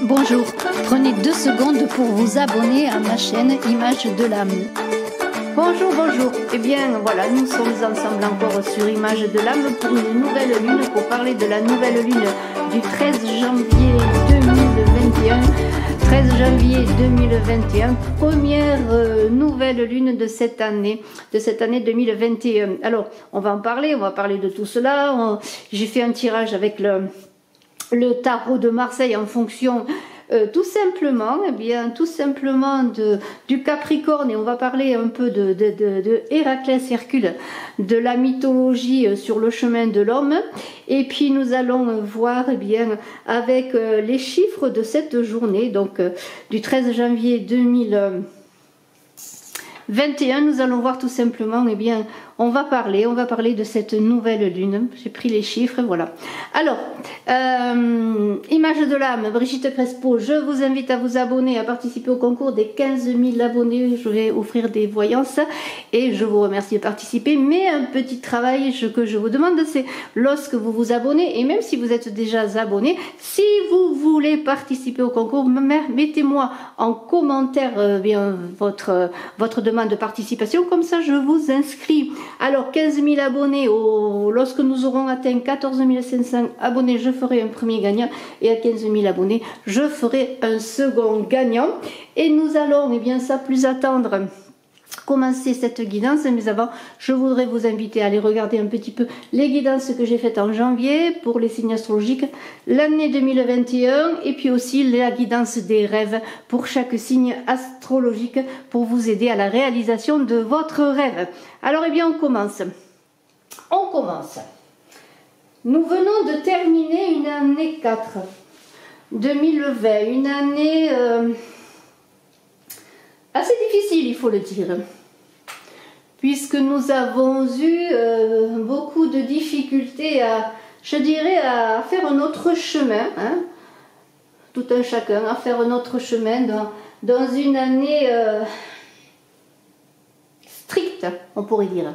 Bonjour, prenez 2 secondes pour vous abonner à ma chaîne Images de l'âme. Bonjour, bonjour. Eh bien voilà, nous sommes ensemble encore sur Images de l'âme pour une nouvelle lune, pour parler de la nouvelle lune du 13 janvier 2021. 13 janvier 2021, première nouvelle lune de cette année 2021. Alors, on va parler de tout cela. J'ai fait un tirage avec le tarot de Marseille en fonction tout simplement du Capricorne, et on va parler un peu de Héraclès Hercule, de la mythologie sur le chemin de l'homme, et puis nous allons voir avec les chiffres de cette journée, donc du 13 janvier 2021, nous allons voir tout simplement, on va parler de cette nouvelle lune. J'ai pris les chiffres, voilà. Alors, Images de l'âme, Brigitte Crespo, je vous invite à vous abonner, à participer au concours des 15 000 abonnés. Je vais offrir des voyances et je vous remercie de participer. Mais un petit travail que je vous demande, c'est lorsque vous vous abonnez, et même si vous êtes déjà abonné, si vous voulez participer au concours, mettez-moi en commentaire votre demande de participation, comme ça je vous inscris. Alors 15 000 abonnés, lorsque nous aurons atteint 14 500 abonnés, je ferai un premier gagnant, et à 15 000 abonnés, je ferai un second gagnant. Et nous allons, sans plus attendre, commencer cette guidance. Mais avant, je voudrais vous inviter à aller regarder un petit peu les guidances que j'ai faites en janvier pour les signes astrologiques, l'année 2021, et puis aussi la guidance des rêves pour chaque signe astrologique, pour vous aider à la réalisation de votre rêve. Alors on commence. Nous venons de terminer une année 4, 2020, une année assez difficile, il faut le dire, puisque nous avons eu beaucoup de difficultés à faire notre chemin, tout un chacun, à faire notre chemin dans une année stricte, on pourrait dire.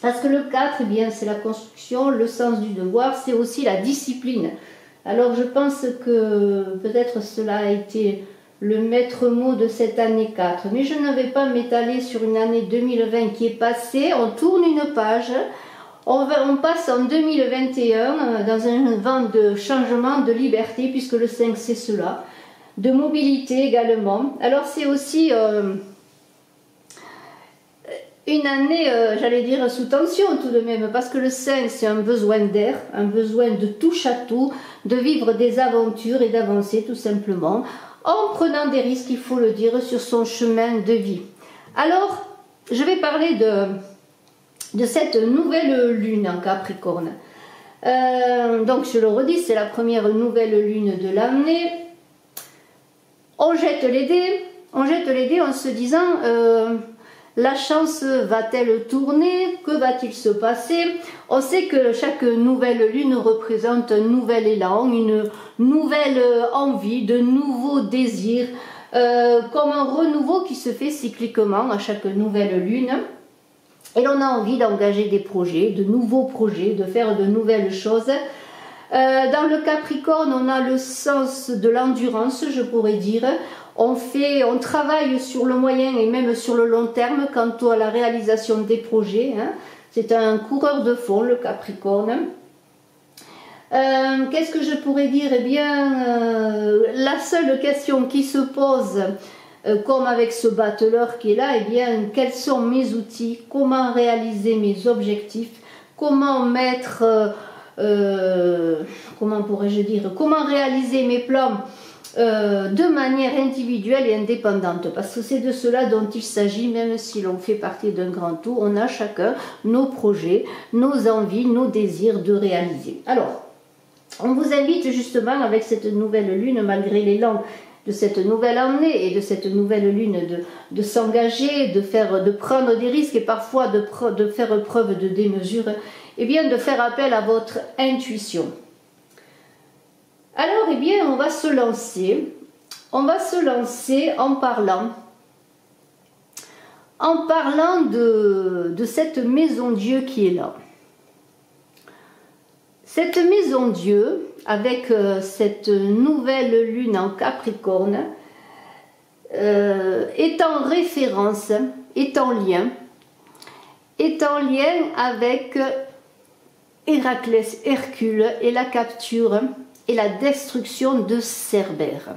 Parce que le 4, c'est la construction, le sens du devoir, c'est aussi la discipline. Alors je pense que peut-être cela a été le maître mot de cette année 4. Mais je ne vais pas m'étaler sur une année 2020 qui est passée. On tourne une page, on passe en 2021 dans un vent de changement, de liberté, puisque le 5 c'est cela, de mobilité également. Alors c'est aussi une année, sous tension tout de même, parce que le 5 c'est un besoin d'air, un besoin de touche à tout, de vivre des aventures et d'avancer tout simplement, en prenant des risques, il faut le dire, sur son chemin de vie. Alors, je vais parler de cette nouvelle lune en Capricorne. Donc, je le redis, c'est la première nouvelle lune de l'année. On jette les dés en se disant, la chance va-t-elle tourner? Que va-t-il se passer? On sait que chaque nouvelle lune représente un nouvel élan, une nouvelle envie, de nouveaux désirs, comme un renouveau qui se fait cycliquement à chaque nouvelle lune. Et l'on a envie d'engager des projets, de nouveaux projets, de faire de nouvelles choses. Dans le Capricorne, on a le sens de l'endurance, je pourrais dire. On travaille sur le moyen et même sur le long terme quant à la réalisation des projets. C'est un coureur de fond, le Capricorne. Qu'est-ce que je pourrais dire? La seule question qui se pose, comme avec ce battleur qui est là, quels sont mes outils? Comment réaliser mes objectifs? Comment comment réaliser mes plans de manière individuelle et indépendante, parce que c'est de cela dont il s'agit. Même si l'on fait partie d'un grand tout, on a chacun nos projets, nos envies, nos désirs de réaliser. Alors, on vous invite justement avec cette nouvelle lune, malgré l'élan de cette nouvelle année et de cette nouvelle lune, de s'engager, de prendre des risques et parfois de faire preuve de démesure, de faire appel à votre intuition. Alors, on va se lancer en parlant de cette maison Dieu qui est là. Cette maison Dieu, avec cette nouvelle lune en Capricorne, est en référence, est en lien avec Héraclès, Hercule et la capture et la destruction de Cerbère.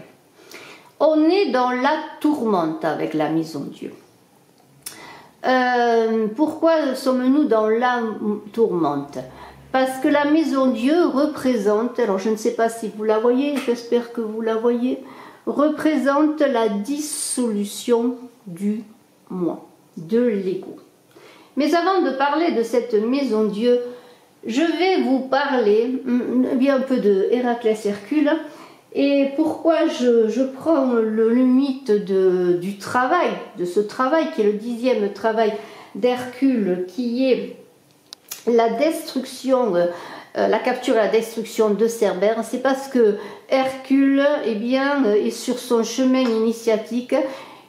On est dans la tourmente avec la maison Dieu. Pourquoi sommes-nous dans la tourmente? Parce que la maison Dieu représente, alors je ne sais pas si vous la voyez, j'espère que vous la voyez, représente la dissolution du moi, de l'ego. Mais avant de parler de cette maison Dieu, je vais vous parler bien un peu de Héraclès Hercule. Et pourquoi je prends le mythe du travail, de ce travail qui est le 10e travail d'Hercule, qui est la destruction, la capture et la destruction de Cerbère. C'est parce que Hercule est sur son chemin initiatique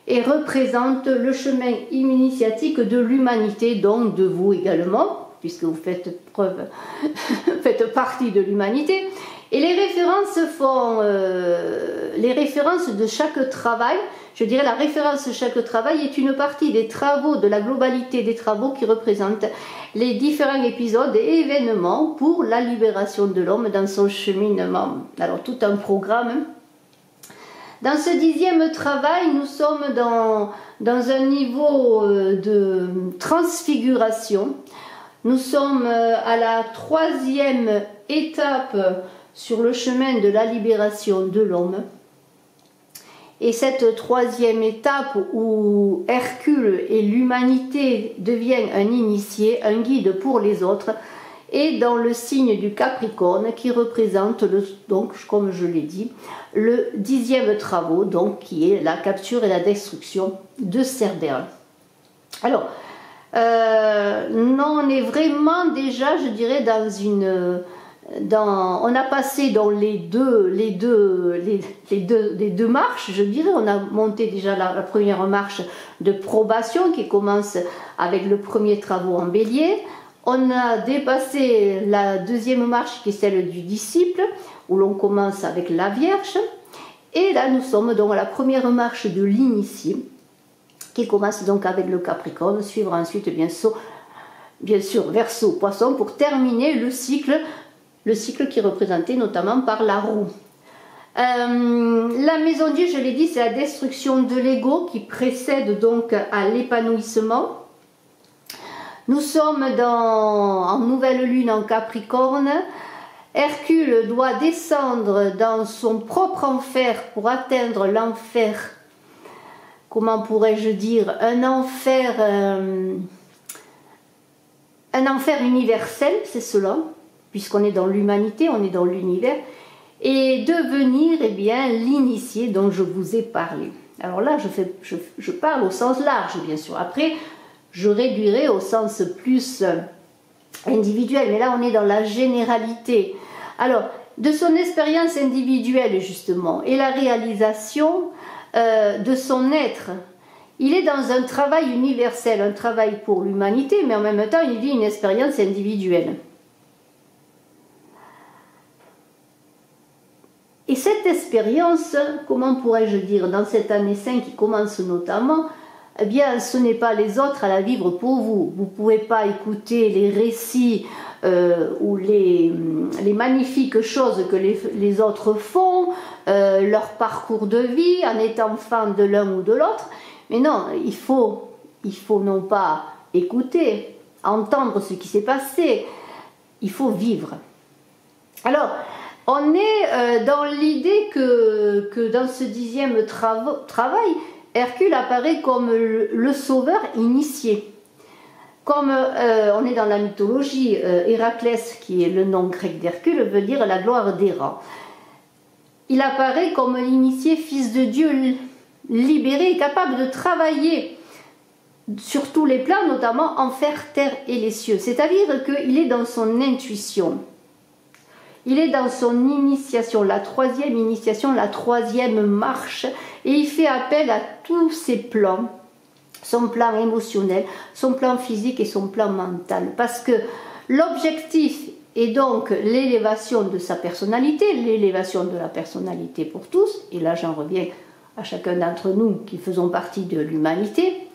et représente le chemin initiatique de l'humanité, donc de vous également, puisque vous faites partie de l'humanité. Et les références de chaque travail, je dirais la référence de chaque travail est une partie des travaux, de la globalité des travaux qui représentent les différents épisodes et événements pour la libération de l'homme dans son cheminement. Alors tout un programme. Dans ce 10e travail, nous sommes dans un niveau de transfiguration. Nous sommes à la 3e étape sur le chemin de la libération de l'homme. Et cette 3e étape où Hercule et l'humanité deviennent un initié, un guide pour les autres, est dans le signe du Capricorne qui représente, donc, comme je l'ai dit, le 10e travaux, donc, qui est la capture et la destruction de Cerbère. Alors, on est vraiment déjà, je dirais, on a passé dans les deux marches, je dirais. On a monté déjà la première marche de probation qui commence avec le premier travaux en Bélier. On a dépassé la 2e marche qui est celle du disciple, où l'on commence avec la Vierge. Et là, nous sommes donc à la première marche de l'initié, qui commence donc avec le Capricorne, suivre ensuite bien sûr Verseau, Poisson, pour terminer le cycle qui est représenté notamment par la roue. La maison Dieu, je l'ai dit, c'est la destruction de l'ego qui précède donc à l'épanouissement. Nous sommes en nouvelle lune en Capricorne. Hercule doit descendre dans son propre enfer pour atteindre l'enfer. Comment pourrais-je dire? Un enfer universel, c'est cela, puisqu'on est dans l'humanité, on est dans l'univers, et devenir l'initié dont je vous ai parlé. Alors là, je parle au sens large, bien sûr. Après, je réduirai au sens plus individuel, mais là, on est dans la généralité. Alors, de son expérience individuelle, justement, et la réalisation de son être, il est dans un travail universel, un travail pour l'humanité, mais en même temps, il vit une expérience individuelle. Et cette expérience, comment pourrais-je dire, dans cette année 5 qui commence notamment, eh bien, ce n'est pas les autres à la vivre pour vous. Vous ne pouvez pas écouter les récits ou les magnifiques choses que les autres font, leur parcours de vie en étant fan de l'un ou de l'autre. Mais non, il faut non pas écouter, entendre ce qui s'est passé, il faut vivre. Alors, on est dans l'idée que dans ce 10e travail, Hercule apparaît comme le sauveur initié. Comme on est dans la mythologie, Héraclès, qui est le nom grec d'Hercule, veut dire la gloire des rangs. Il apparaît comme l'initié, fils de Dieu, libéré, capable de travailler sur tous les plans, notamment enfer, terre et les cieux. C'est-à-dire qu'il est dans son intuition. Il est dans son initiation, la 3e initiation, la 3e marche, et il fait appel à tous ses plans, son plan émotionnel, son plan physique et son plan mental. Parce que l'objectif et donc l'élévation de sa personnalité, l'élévation de la personnalité pour tous, et là j'en reviens à chacun d'entre nous qui faisons partie de l'humanité,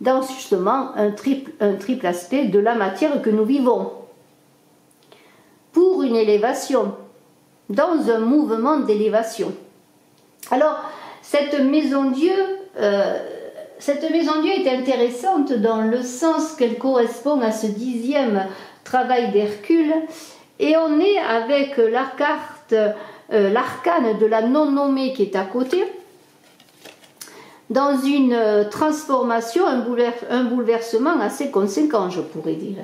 dans justement un triple aspect de la matière que nous vivons. Pour une élévation, dans un mouvement d'élévation. Alors, cette maison Dieu est intéressante dans le sens qu'elle correspond à ce 10e travail d'Hercule, et on est avec l'arcane de la non-nommée qui est à côté, dans une transformation, un bouleversement assez conséquent, je pourrais dire.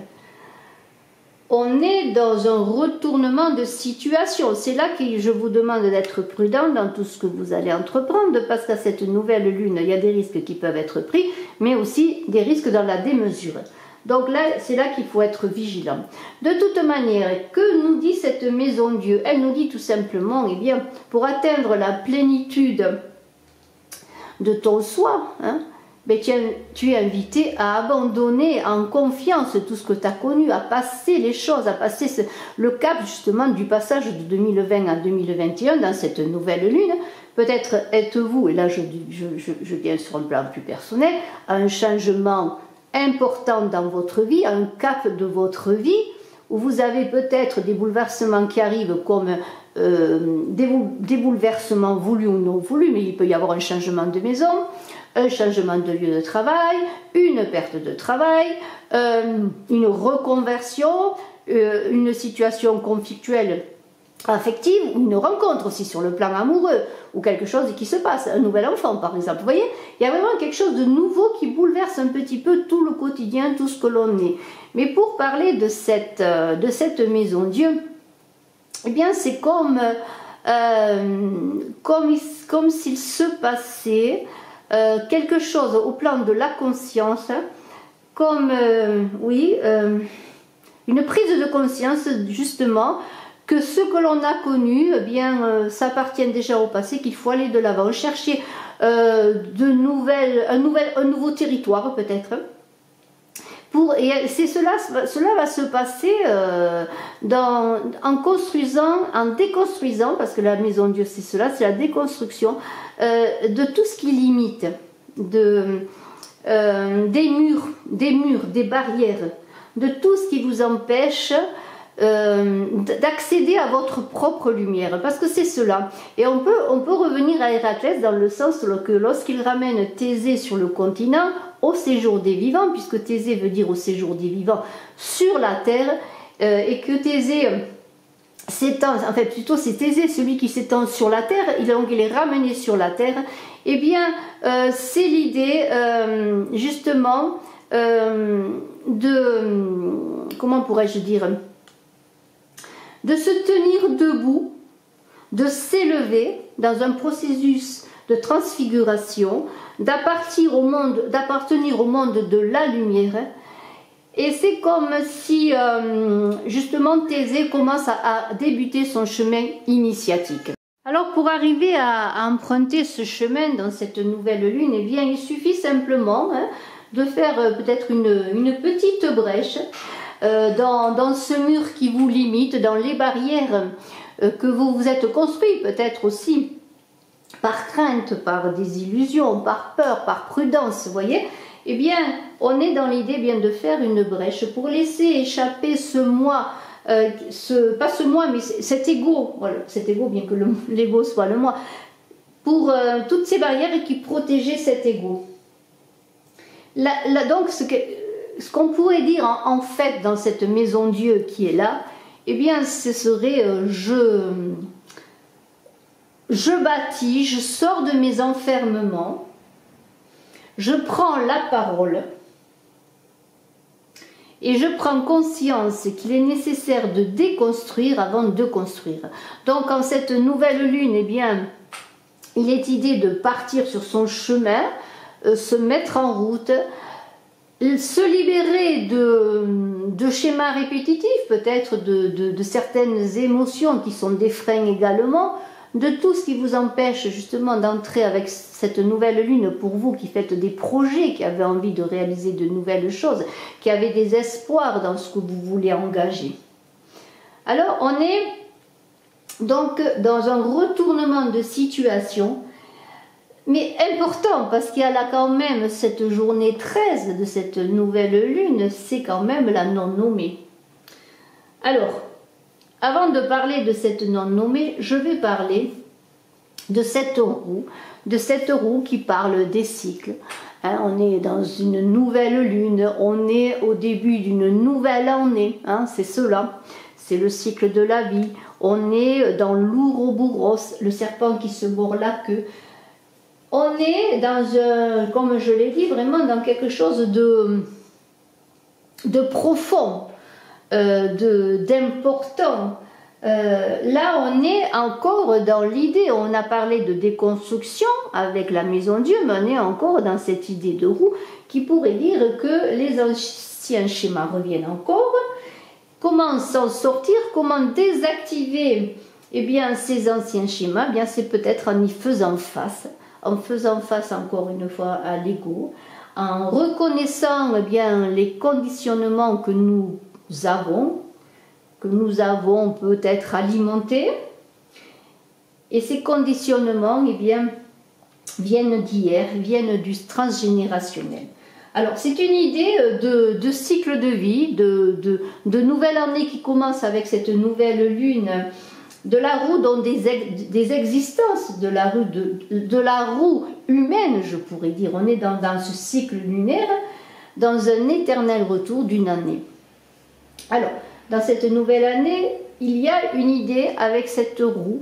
On est dans un retournement de situation. C'est là que je vous demande d'être prudent dans tout ce que vous allez entreprendre, parce qu'à cette nouvelle lune, il y a des risques qui peuvent être pris, mais aussi des risques dans la démesure. Donc là, c'est là qu'il faut être vigilant. De toute manière, que nous dit cette maison Dieu? Elle nous dit tout simplement, eh bien, pour atteindre la plénitude de ton soi, hein, mais tu es invité à abandonner en confiance tout ce que tu as connu, à passer les choses, à passer le cap justement du passage de 2020 à 2021 dans cette nouvelle lune. Peut-être êtes-vous, et là je viens sur un plan plus personnel, à un changement important dans votre vie, à un cap de votre vie, où vous avez peut-être des bouleversements qui arrivent comme des bouleversements voulus ou non voulus, mais il peut y avoir un changement de maison, un changement de lieu de travail, une perte de travail, une reconversion, une situation conflictuelle affective, ou une rencontre aussi sur le plan amoureux, ou quelque chose qui se passe, un nouvel enfant par exemple. Vous voyez, il y a vraiment quelque chose de nouveau qui bouleverse un petit peu tout le quotidien, tout ce que l'on est. Mais pour parler de cette maison Dieu, eh bien c'est comme s'il se passait quelque chose au plan de la conscience, comme une prise de conscience justement que ce que l'on a connu, eh bien, ça appartient déjà au passé, qu'il faut aller de l'avant, chercher un nouveau territoire peut-être. Et cela va se passer en construisant, en déconstruisant, parce que la maison Dieu c'est cela, c'est la déconstruction de tout ce qui limite, des murs, des barrières, de tout ce qui vous empêche d'accéder à votre propre lumière, parce que c'est cela. Et on peut revenir à Héraclès dans le sens que lorsqu'il ramène Thésée sur le continent, au séjour des vivants, puisque Thésée veut dire au séjour des vivants sur la terre, et que Thésée s'étend, en fait plutôt c'est Thésée celui qui s'étend sur la terre, il est ramené sur la terre, et bien c'est l'idée justement comment pourrais-je dire, de se tenir debout, de s'élever dans un processus de transfiguration, d'appartenir au monde de la lumière. Et c'est comme si justement Thésée commence à débuter son chemin initiatique. Alors pour arriver à emprunter ce chemin dans cette nouvelle lune, eh bien il suffit simplement de faire peut-être une petite brèche dans ce mur qui vous limite, dans les barrières que vous vous êtes construit, peut-être aussi par crainte, par désillusion, par peur, par prudence, vous voyez. Eh bien, on est dans l'idée bien de faire une brèche pour laisser échapper ce moi, pas ce moi, mais cet ego, voilà, cet ego, bien que l'ego soit le moi, pour toutes ces barrières qui protégeaient cet ego. Donc, ce qu'on pourrait dire en fait dans cette maison Dieu qui est là, eh bien ce serait je bâtis, je sors de mes enfermements, je prends la parole et je prends conscience qu'il est nécessaire de déconstruire avant de construire. Donc en cette nouvelle lune, eh bien il est idée de partir sur son chemin, se mettre en route, se libérer de schémas répétitifs, peut-être de certaines émotions qui sont des freins également, de tout ce qui vous empêche justement d'entrer avec cette nouvelle lune pour vous qui faites des projets, qui avez envie de réaliser de nouvelles choses, qui avez des espoirs dans ce que vous voulez engager. Alors on est donc dans un retournement de situation, mais important, parce qu'il y a là quand même cette journée 13 de cette nouvelle lune, c'est quand même la non-nommée. Alors, avant de parler de cette non-nommée, je vais parler de cette roue qui parle des cycles. Hein, on est dans une nouvelle lune, on est au début d'une nouvelle année, hein, c'est cela, c'est le cycle de la vie. On est dans l'ouroboros, le serpent qui se mord la queue. On est dans, comme je l'ai dit, vraiment dans quelque chose de profond, d'important. Là, on est encore dans l'idée, on a parlé de déconstruction avec la Maison Dieu, mais on est encore dans cette idée de roue qui pourrait dire que les anciens schémas reviennent encore. Comment s'en sortir, comment désactiver ces anciens schémas? C'est peut-être en y faisant face encore une fois à l'ego, en reconnaissant les conditionnements que nous avons peut-être alimentés, et ces conditionnements viennent d'hier, viennent du transgénérationnel. Alors c'est une idée de cycle de vie, de nouvelle année qui commence avec cette nouvelle lune, de la roue dont des existences, de la roue humaine, je pourrais dire. On est dans ce cycle lunaire, dans un éternel retour d'une année. Alors, dans cette nouvelle année, il y a une idée avec cette roue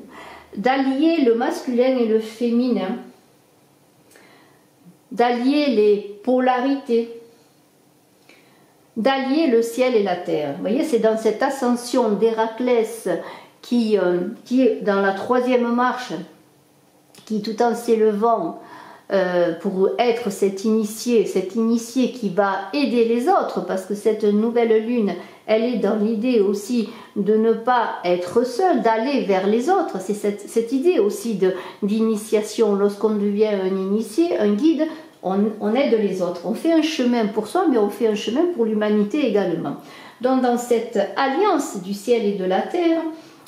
d'allier le masculin et le féminin, d'allier les polarités, d'allier le ciel et la terre. Vous voyez, c'est dans cette ascension d'Héraclès qui est dans la 3e marche, qui tout en s'élevant pour être cet initié qui va aider les autres, parce que cette nouvelle lune, elle est dans l'idée aussi de ne pas être seul, d'aller vers les autres. C'est cette idée aussi d'initiation. Lorsqu'on devient un initié, un guide, on aide les autres. On fait un chemin pour soi, mais on fait un chemin pour l'humanité également. Donc dans cette alliance du ciel et de la terre,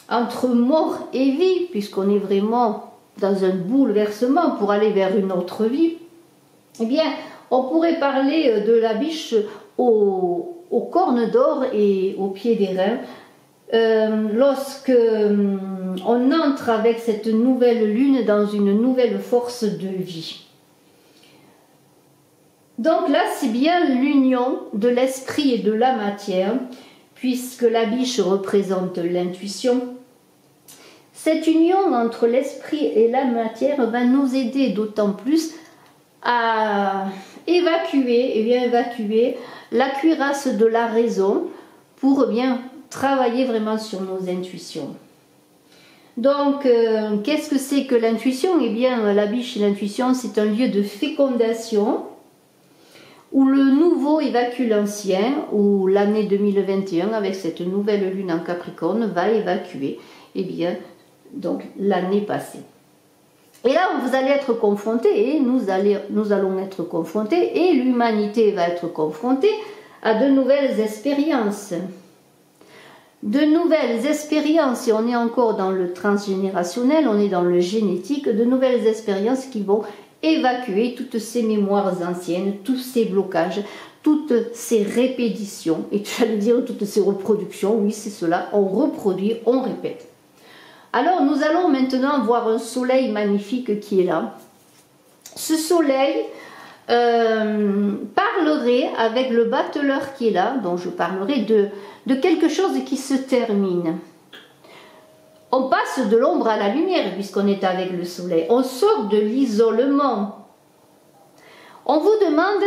entre mort et vie, puisqu'on est vraiment dans un bouleversement pour aller vers une autre vie, on pourrait parler de la biche aux cornes d'or et aux pieds d'airain. Lorsque on entre avec cette nouvelle lune dans une nouvelle force de vie. Donc là, c'est bien l'union de l'esprit et de la matière, puisque la biche représente l'intuition. Cette union entre l'esprit et la matière va nous aider d'autant plus à évacuer la cuirasse de la raison pour travailler vraiment sur nos intuitions. Donc, qu'est-ce que c'est que l'intuition? La biche et l'intuition, c'est un lieu de fécondation où le nouveau évacue l'ancien, où l'année 2021, avec cette nouvelle lune en Capricorne, va évacuer donc l'année passée. Et là, vous allez être confrontés, et nous allons être confrontés, et l'humanité va être confrontée à de nouvelles expériences. De nouvelles expériences, et on est encore dans le transgénérationnel, on est dans le génétique, de nouvelles expériences qui vont évacuer toutes ces mémoires anciennes, tous ces blocages, toutes ces répétitions, et j'allais dire toutes ces reproductions, oui c'est cela, on reproduit, on répète. Alors nous allons maintenant voir un soleil magnifique qui est là. Ce soleil parlerait avec le battleur qui est là, dont je parlerai de quelque chose qui se termine. On passe de l'ombre à la lumière puisqu'on est avec le soleil. On sort de l'isolement. On vous demande,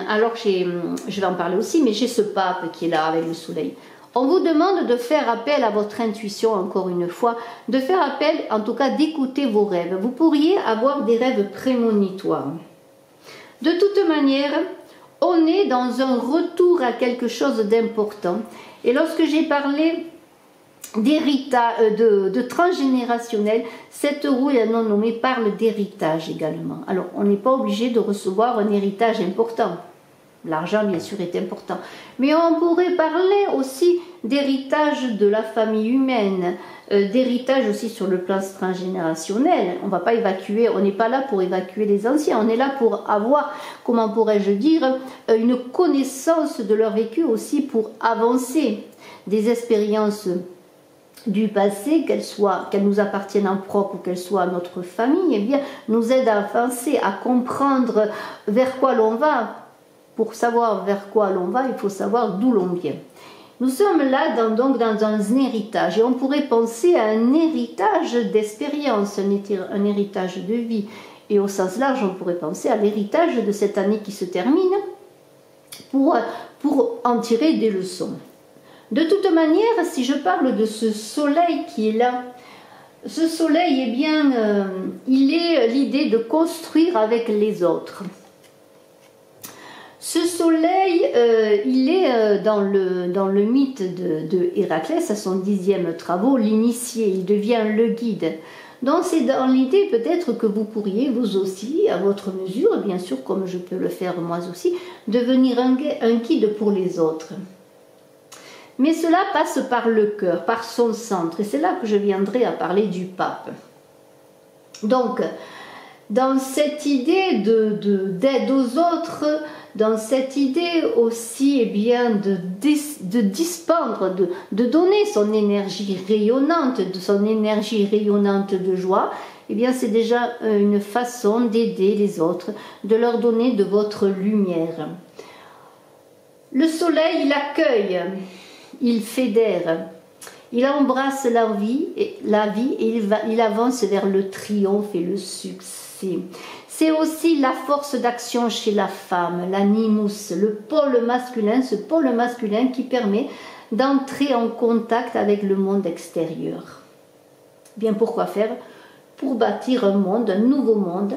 alors je vais en parler aussi, mais j'ai ce pape qui est là avec le soleil. On vous demande de faire appel à votre intuition, encore une fois, de faire appel, en tout cas d'écouter vos rêves. Vous pourriez avoir des rêves prémonitoires. De toute manière, on est dans un retour à quelque chose d'important. Et lorsque j'ai parlé de transgénérationnel, cette roue non nommée parle d'héritage également. Alors, on n'est pas obligé de recevoir un héritage important. L'argent, bien sûr, est important. Mais on pourrait parler aussi d'héritage de la famille humaine, d'héritage aussi sur le plan transgénérationnel. On ne va pas évacuer, on n'est pas là pour évacuer les anciens, on est là pour avoir, comment pourrais-je dire, une connaissance de leur vécu aussi pour avancer des expériences du passé, qu'elles nous appartiennent en propre ou qu'elles soient à notre famille, eh bien, nous aident à avancer, à comprendre vers quoi l'on va. Pour savoir vers quoi l'on va, il faut savoir d'où l'on vient. Nous sommes là donc dans un héritage, et on pourrait penser à un héritage d'expérience, un héritage de vie. Et au sens large, on pourrait penser à l'héritage de cette année qui se termine pour en tirer des leçons. De toute manière, si je parle de ce soleil qui est là, ce soleil, eh bien, il est l'idée de construire avec les autres. Ce soleil, il est dans le mythe de Héraclès, à son 10e travaux, l'initié, il devient le guide. Donc c'est dans l'idée peut-être que vous pourriez, vous aussi, à votre mesure, bien sûr, comme je peux le faire moi aussi, devenir un guide pour les autres. Mais cela passe par le cœur, par son centre, et c'est là que je viendrai à parler du pape. Donc, dans cette idée d'aide aux autres, dans cette idée aussi, eh bien, de dispendre, de donner son énergie rayonnante, de joie, eh bien, c'est déjà une façon d'aider les autres, de leur donner de votre lumière. Le soleil, il accueille, il fédère, il embrasse la vie et il avance vers le triomphe et le succès. C'est aussi la force d'action chez la femme, l'animus, le pôle masculin, ce pôle masculin qui permet d'entrer en contact avec le monde extérieur. Bien, pourquoi faire? Pour bâtir un monde, un nouveau monde.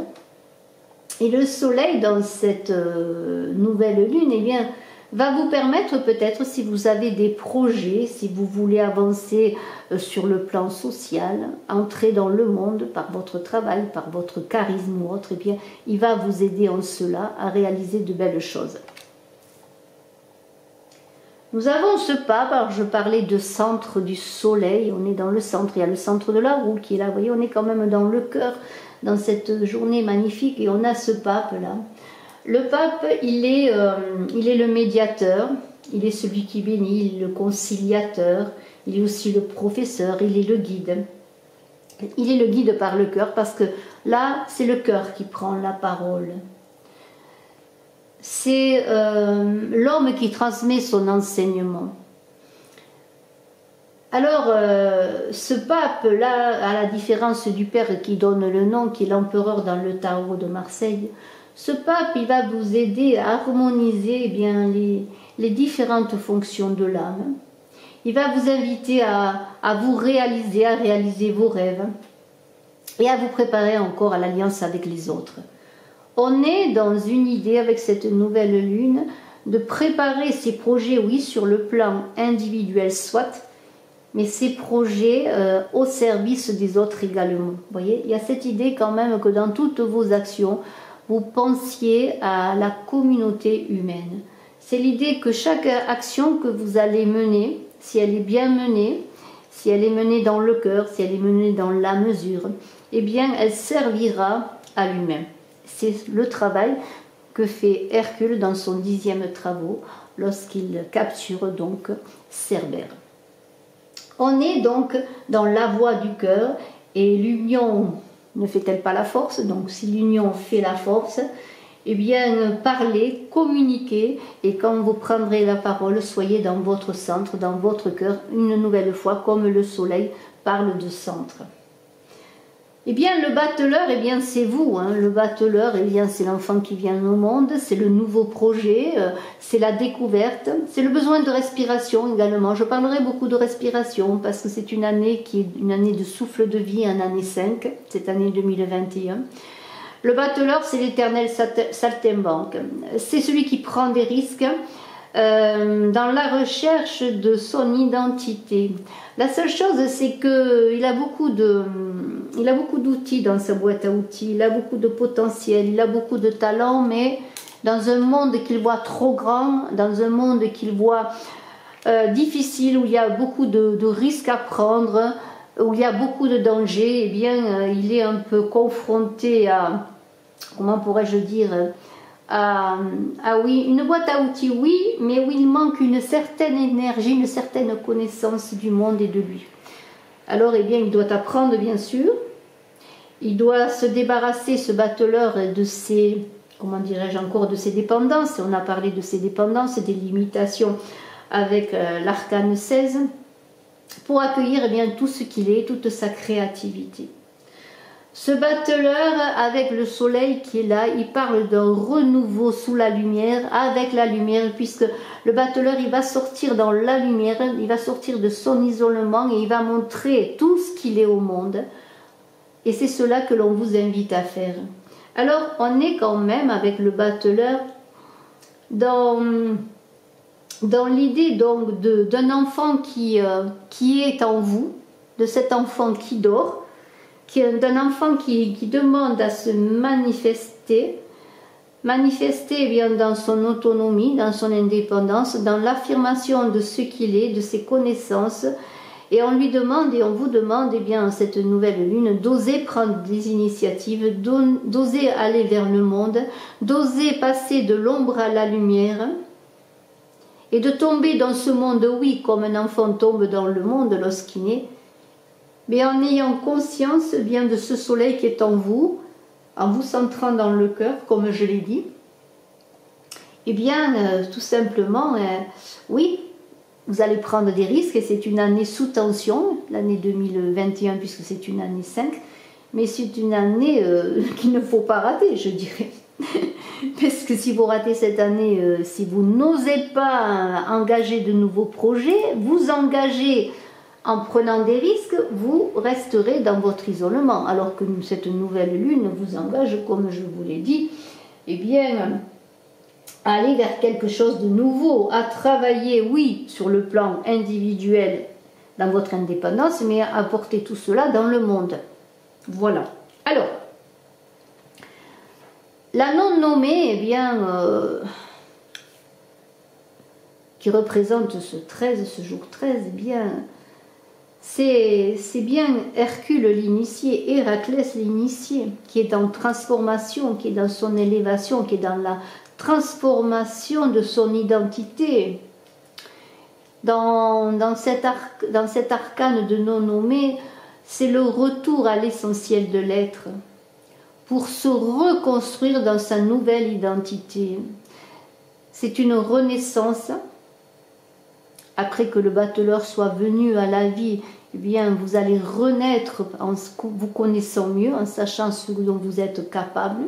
Et le soleil, dans cette nouvelle lune, eh bien, va vous permettre peut-être, si vous avez des projets, si vous voulez avancer sur le plan social, entrer dans le monde par votre travail, par votre charisme ou autre, eh bien, il va vous aider en cela à réaliser de belles choses. Nous avons ce pape, alors je parlais de centre du soleil, on est dans le centre, il y a le centre de la roue qui est là, vous voyez, on est quand même dans le cœur, dans cette journée magnifique, et on a ce pape là. Le pape, il est le médiateur, il est celui qui bénit, il est le conciliateur, il est aussi le professeur, il est le guide. Il est le guide par le cœur parce que là, c'est le cœur qui prend la parole. C'est l'homme qui transmet son enseignement. Alors, ce pape-là, à la différence du père qui donne le nom, qui est l'empereur dans le Tarot de Marseille, ce pape, il va vous aider à harmoniser eh bien, les différentes fonctions de l'âme. Il va vous inviter à vous réaliser, à réaliser vos rêves et à vous préparer encore à l'alliance avec les autres. On est dans une idée avec cette nouvelle lune de préparer ces projets, oui, sur le plan individuel soit, mais ces projets au service des autres également. Vous voyez, il y a cette idée quand même que dans toutes vos actions, vous pensiez à la communauté humaine. C'est l'idée que chaque action que vous allez mener, si elle est bien menée, si elle est menée dans le cœur, si elle est menée dans la mesure, eh bien, elle servira à l'humain. C'est le travail que fait Hercule dans son 10e travaux, lorsqu'il capture donc Cerbère. On est donc dans la voie du cœur, et l'union ne fait-elle pas la force? Donc si l'union fait la force, eh bien parlez, communiquez, et quand vous prendrez la parole, soyez dans votre centre, dans votre cœur, une nouvelle fois, comme le soleil parle de centre. Eh bien le battleur, eh bien c'est vous, hein. Le battleur, eh bien c'est l'enfant qui vient au monde, c'est le nouveau projet, c'est la découverte, c'est le besoin de respiration également. Je parlerai beaucoup de respiration parce que c'est une année qui est une année de souffle de vie, une année 5, cette année 2021. Le battleur, c'est l'éternel saltimbanque, c'est celui qui prend des risques dans la recherche de son identité. La seule chose, c'est qu'il a beaucoup d'outils dans sa boîte à outils, il a beaucoup de potentiel, il a beaucoup de talent, mais dans un monde qu'il voit trop grand, dans un monde qu'il voit difficile, où il y a beaucoup de risques à prendre, où il y a beaucoup de dangers, eh bien, il est un peu confronté à, comment pourrais-je dire, oui, une boîte à outils, oui, mais où il manque une certaine énergie, une certaine connaissance du monde et de lui. Alors, eh bien, il doit apprendre, bien sûr. Il doit se débarrasser, ce battleur, de ses, comment dirais-je encore, de ses dépendances. On a parlé de ses dépendances, des limitations avec l'arcane 16, pour accueillir eh bien, tout ce qu'il est, toute sa créativité. Ce battleur, avec le soleil qui est là, il parle d'un renouveau sous la lumière, avec la lumière, puisque le battleur, il va sortir dans la lumière, il va sortir de son isolement et il va montrer tout ce qu'il est au monde. Et c'est cela que l'on vous invite à faire. Alors, on est quand même, avec le battleur, dans l'idée donc d'un enfant qui est en vous, de cet enfant qui dort, d'un enfant qui demande à se manifester eh bien, dans son autonomie, dans son indépendance, dans l'affirmation de ce qu'il est, de ses connaissances. Et on lui demande, et on vous demande, eh bien, cette nouvelle lune, d'oser prendre des initiatives, d'oser aller vers le monde, d'oser passer de l'ombre à la lumière, et de tomber dans ce monde, oui, comme un enfant tombe dans le monde lorsqu'il naît, mais en ayant conscience bien de ce soleil qui est en vous centrant dans le cœur, comme je l'ai dit, eh bien, tout simplement, oui, vous allez prendre des risques, et c'est une année sous tension, l'année 2021, puisque c'est une année 5, mais c'est une année qu'il ne faut pas rater, je dirais. Parce que si vous ratez cette année, si vous n'osez pas engager de nouveaux projets, vous engagez en prenant des risques, vous resterez dans votre isolement. Alors que cette nouvelle lune vous engage, comme je vous l'ai dit, eh bien, à aller vers quelque chose de nouveau, à travailler, oui, sur le plan individuel, dans votre indépendance, mais à apporter tout cela dans le monde. Voilà. Alors, la non-nommée, eh bien, qui représente ce 13, ce jour 13, eh bien, c'est bien Hercule l'initié, Héraclès l'initié, qui est en transformation, qui est dans son élévation, qui est dans la transformation de son identité. Dans cet arcane de non-nommé, c'est le retour à l'essentiel de l'être, pour se reconstruire dans sa nouvelle identité. C'est une renaissance. Après que le battleur soit venu à la vie, eh bien, vous allez renaître en vous connaissant mieux, en sachant ce dont vous êtes capable.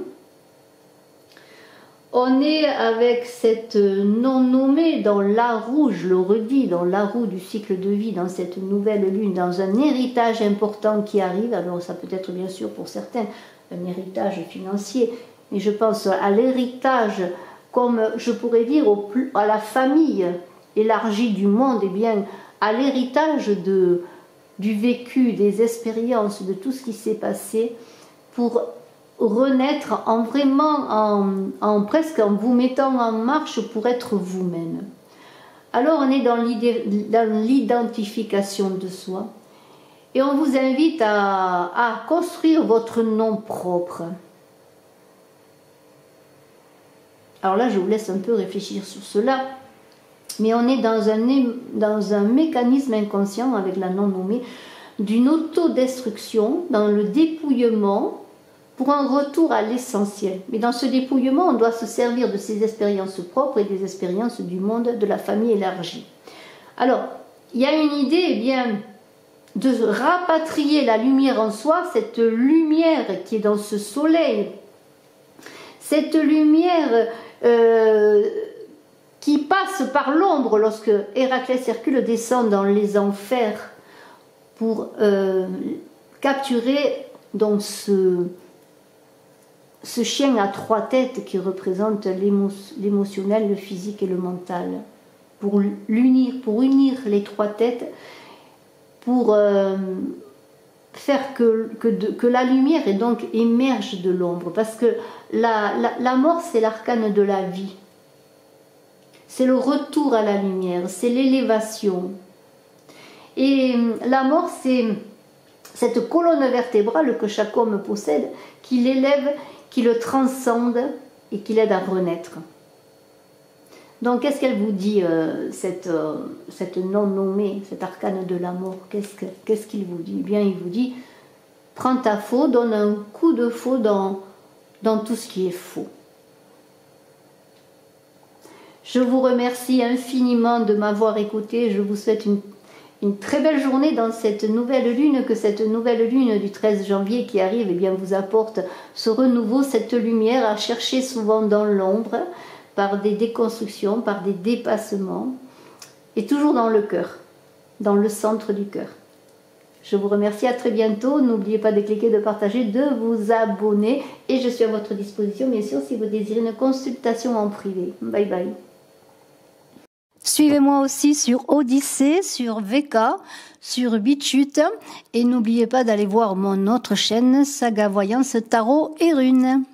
On est avec cette non-nommée dans la roue, je le redis, dans la roue du cycle de vie, dans cette nouvelle lune, dans un héritage important qui arrive. Alors ça peut être bien sûr pour certains un héritage financier, mais je pense à l'héritage, comme je pourrais dire à la famille élargie du monde, et bien à l'héritage du vécu, des expériences, de tout ce qui s'est passé, pour renaître presque en vous mettant en marche pour être vous-même. Alors on est dans l'identification de soi, et on vous invite à construire votre nom propre. Alors là, je vous laisse un peu réfléchir sur cela, mais on est dans un mécanisme inconscient avec la non-nommée, d'une autodestruction, dans le dépouillement, pour un retour à l'essentiel. Mais dans ce dépouillement, on doit se servir de ses expériences propres et des expériences du monde, de la famille élargie. Alors, il y a une idée, eh bien, de rapatrier la lumière en soi, cette lumière qui est dans ce soleil, cette lumière qui passe par l'ombre lorsque Héraclès Hercule descend dans les enfers pour capturer donc ce chien à 3 têtes qui représente l'émotionnel, le physique et le mental, pour unir les 3 têtes, pour faire que la lumière et donc émerge de l'ombre. Parce que la mort, c'est l'arcane de la vie. C'est le retour à la lumière, c'est l'élévation. Et la mort, c'est cette colonne vertébrale que chaque homme possède, qui l'élève, qui le transcende et qui l'aide à renaître. Donc, qu'est-ce qu'elle vous dit, cette non-nommée, cet arcane de la mort? Qu'est-ce qu'il vous dit? Eh bien, il vous dit, prends ta faux, donne un coup de faux dans tout ce qui est faux. Je vous remercie infiniment de m'avoir écouté. Je vous souhaite une très belle journée dans cette nouvelle lune, que cette nouvelle lune du 13 janvier qui arrive eh bien, vous apporte ce renouveau, cette lumière à chercher souvent dans l'ombre, par des déconstructions, par des dépassements, et toujours dans le cœur, dans le centre du cœur. Je vous remercie, à très bientôt. N'oubliez pas de cliquer, de partager, de vous abonner, et je suis à votre disposition, bien sûr, si vous désirez une consultation en privé. Bye bye. Suivez-moi aussi sur Odyssée, sur VK, sur BitChute, et n'oubliez pas d'aller voir mon autre chaîne, Saga Voyance, Tarot et Runes.